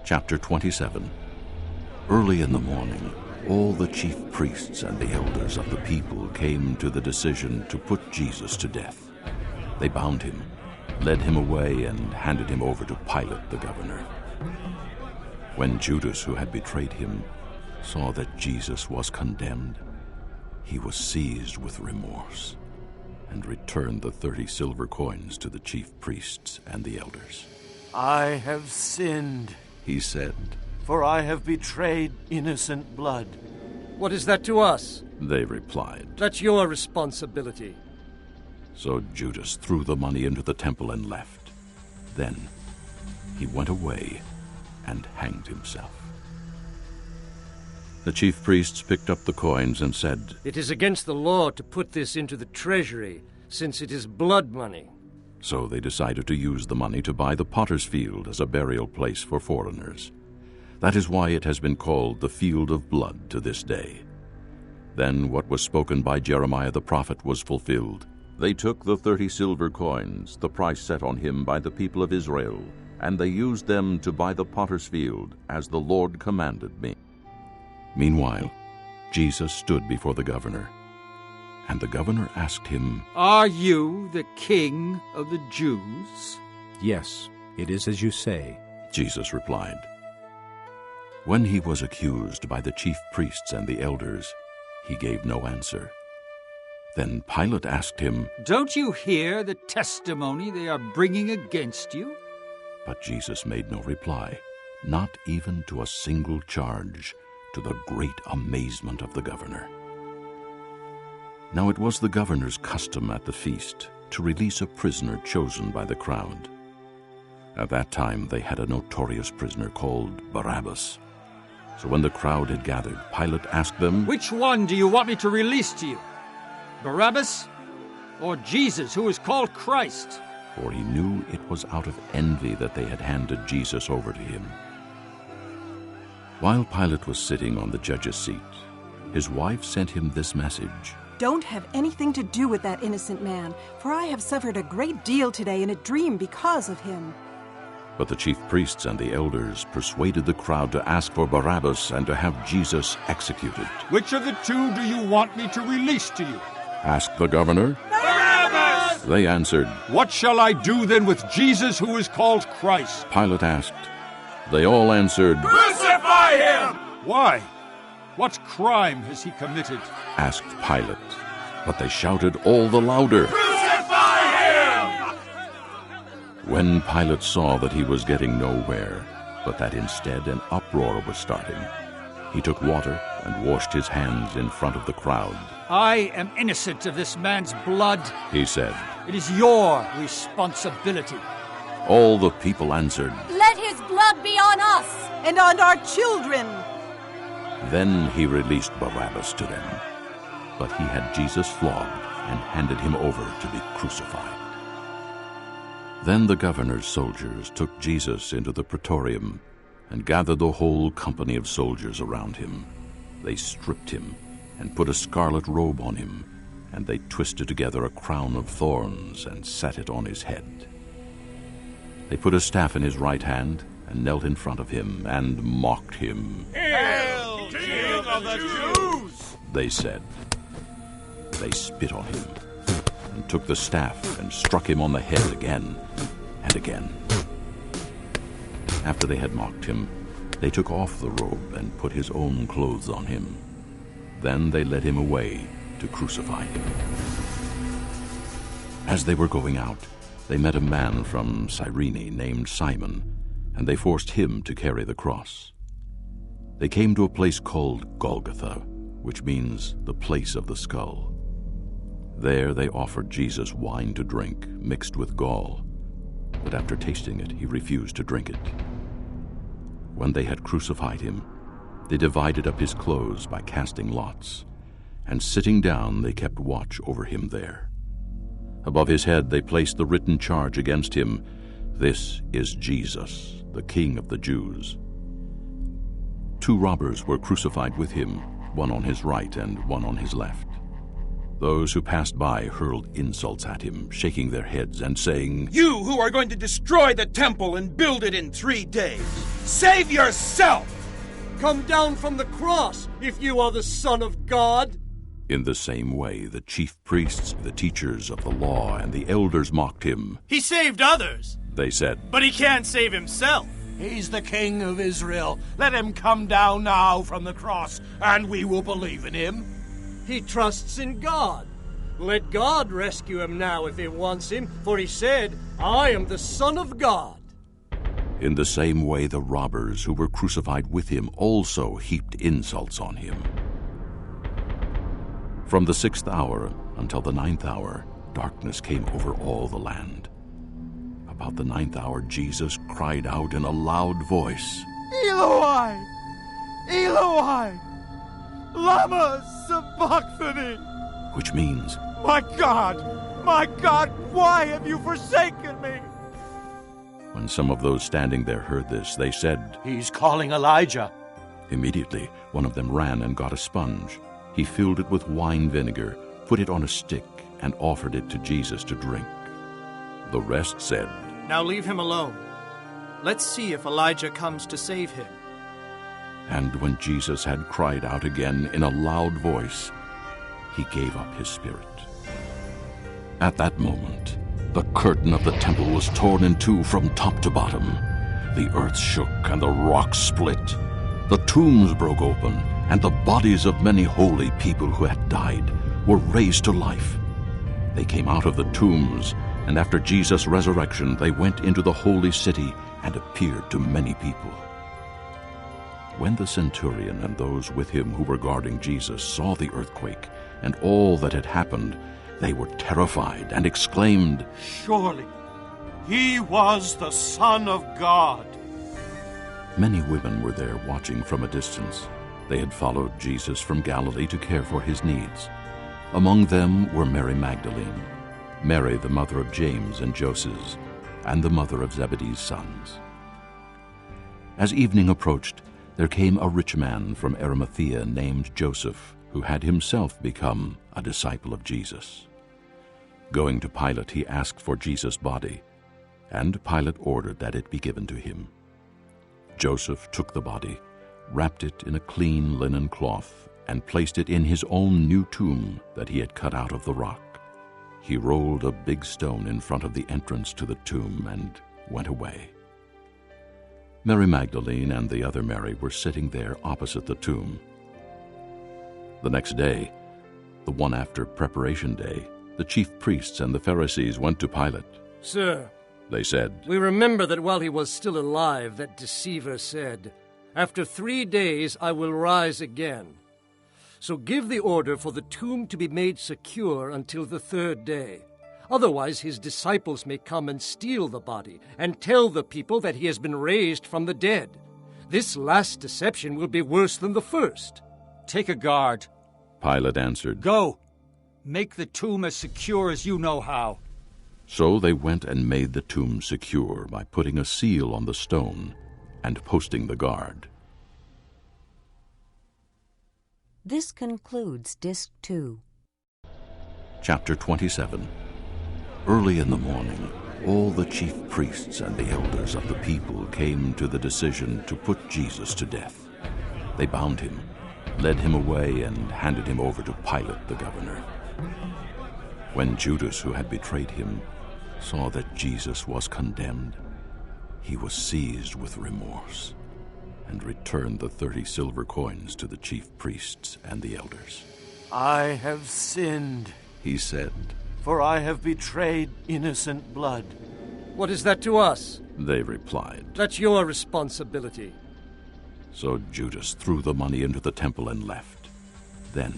Chapter 27. Early in the morning, all the chief priests and the elders of the people came to the decision to put Jesus to death. They bound him, led him away, and handed him over to Pilate the governor. When Judas, who had betrayed him, saw that Jesus was condemned, he was seized with remorse and returned the 30 silver coins to the chief priests and the elders. "I have sinned," he said, "for I have betrayed innocent blood." "What is that to us?" they replied. "That's your responsibility." So Judas threw the money into the temple and left. Then he went away and hanged himself. The chief priests picked up the coins and said, "It is against the law to put this into the treasury, since it is blood money." So they decided to use the money to buy the potter's field as a burial place for foreigners. That is why it has been called the Field of Blood to this day. Then what was spoken by Jeremiah the prophet was fulfilled. They took the 30 silver coins, the price set on him by the people of Israel, and they used them to buy the potter's field, as the Lord commanded me. Meanwhile, Jesus stood before the governor, and the governor asked him, "Are you the king of the Jews?" "Yes, it is as you say." Jesus replied. When he was accused by the chief priests and the elders, he gave no answer. Then Pilate asked him, "Don't you hear the testimony they are bringing against you?" But Jesus made no reply, not even to a single charge, to the great amazement of the governor. Now it was the governor's custom at the feast to release a prisoner chosen by the crowd. At that time they had a notorious prisoner called Barabbas. So when the crowd had gathered, Pilate asked them, "Which one do you want me to release to you? Barabbas or Jesus, who is called Christ?" For he knew it was out of envy that they had handed Jesus over to him. While Pilate was sitting on the judge's seat, his wife sent him this message: "Don't have anything to do with that innocent man, for I have suffered a great deal today in a dream because of him." But the chief priests and the elders persuaded the crowd to ask for Barabbas and to have Jesus executed. "Which of the two do you want me to release to you?" asked the governor. "Barabbas!" They answered. "What shall I do then with Jesus, who is called Christ?" Pilate asked. They all answered, "Crucify him!" "Why? What crime has he committed?" asked Pilate. But they shouted all the louder, "Crucify him!" When Pilate saw that he was getting nowhere, but that instead an uproar was starting, he took water and washed his hands in front of the crowd. "I am innocent of this man's blood," he said. "It is your responsibility." All the people answered, "Let his blood be on us and on our children." Then he released Barabbas to them. But he had Jesus flogged and handed him over to be crucified. Then the governor's soldiers took Jesus into the praetorium and gathered the whole company of soldiers around him. They stripped him and put a scarlet robe on him, and they twisted together a crown of thorns and set it on his head. They put a staff in his right hand and knelt in front of him and mocked him. "Hail, King of the Jews!" they said. They spit on him and took the staff and struck him on the head again and again. After they had mocked him, they took off the robe and put his own clothes on him. Then they led him away to crucify him. As they were going out, they met a man from Cyrene named Simon, and they forced him to carry the cross. They came to a place called Golgotha, which means the place of the skull. There they offered Jesus wine to drink, mixed with gall, but after tasting it, he refused to drink it. When they had crucified him, they divided up his clothes by casting lots, and sitting down they kept watch over him there. Above his head they placed the written charge against him, "This is Jesus, the King of the Jews." 2 robbers were crucified with him, one on his right and one on his left. Those who passed by hurled insults at him, shaking their heads and saying, "You who are going to destroy the temple and build it in 3 days, save yourself! Come down from the cross, if you are the Son of God!" In the same way, the chief priests, the teachers of the law, and the elders mocked him. "He saved others," they said, "but he can't save himself." He's the King of Israel. Let him come down now from the cross, and we will believe in him. He trusts in God. Let God rescue him now if he wants him, for he said, "I am the Son of God." In the same way, the robbers who were crucified with him also heaped insults on him. From the 6th hour until the 9th hour, darkness came over all the land. About the 9th hour, Jesus cried out in a loud voice, Eloi, Eloi, lama sabachthani, which means, my God, why have you forsaken me? When some of those standing there heard this, they said, He's calling Elijah. Immediately, one of them ran and got a sponge. He filled it with wine vinegar, put it on a stick, and offered it to Jesus to drink. The rest said, "Now leave him alone. Let's see if Elijah comes to save him." And when Jesus had cried out again in a loud voice, he gave up his spirit. At that moment, the curtain of the temple was torn in two from top to bottom. The earth shook and the rocks split. The tombs broke open, and the bodies of many holy people who had died were raised to life. They came out of the tombs, and after Jesus' resurrection, they went into the holy city and appeared to many people. When the centurion and those with him who were guarding Jesus saw the earthquake and all that had happened, they were terrified and exclaimed, Surely he was the Son of God. Many women were there watching from a distance. They had followed Jesus from Galilee to care for his needs. Among them were Mary Magdalene, Mary the mother of James and Joses, and the mother of Zebedee's sons. As evening approached, there came a rich man from Arimathea named Joseph, who had himself become a disciple of Jesus. Going to Pilate, he asked for Jesus' body, and Pilate ordered that it be given to him. Joseph took the body, wrapped it in a clean linen cloth, and placed it in his own new tomb that he had cut out of the rock. He rolled a big stone in front of the entrance to the tomb and went away. Mary Magdalene and the other Mary were sitting there opposite the tomb. The next day, the one after Preparation Day, the chief priests and the Pharisees went to Pilate. "Sir," they said, "we remember that while he was still alive, that deceiver said, 'After 3 days I will rise again.' So give the order for the tomb to be made secure until the 3rd day. Otherwise his disciples may come and steal the body and tell the people that he has been raised from the dead. This last deception will be worse than the first." "Take a guard," Pilate answered. "Go. Make the tomb as secure as you know how." So they went and made the tomb secure by putting a seal on the stone and posting the guard. This concludes Disc 2. Chapter 27. Early in the morning, all the chief priests and the elders of the people came to the decision to put Jesus to death. They bound him, led him away, and handed him over to Pilate the governor. When Judas, who had betrayed him, saw that Jesus was condemned, he was seized with remorse and returned the 30 silver coins to the chief priests and the elders. I have sinned, He said. for I have betrayed innocent blood. "What is that to us? They replied. That's your responsibility." So Judas threw the money into the temple and left. Then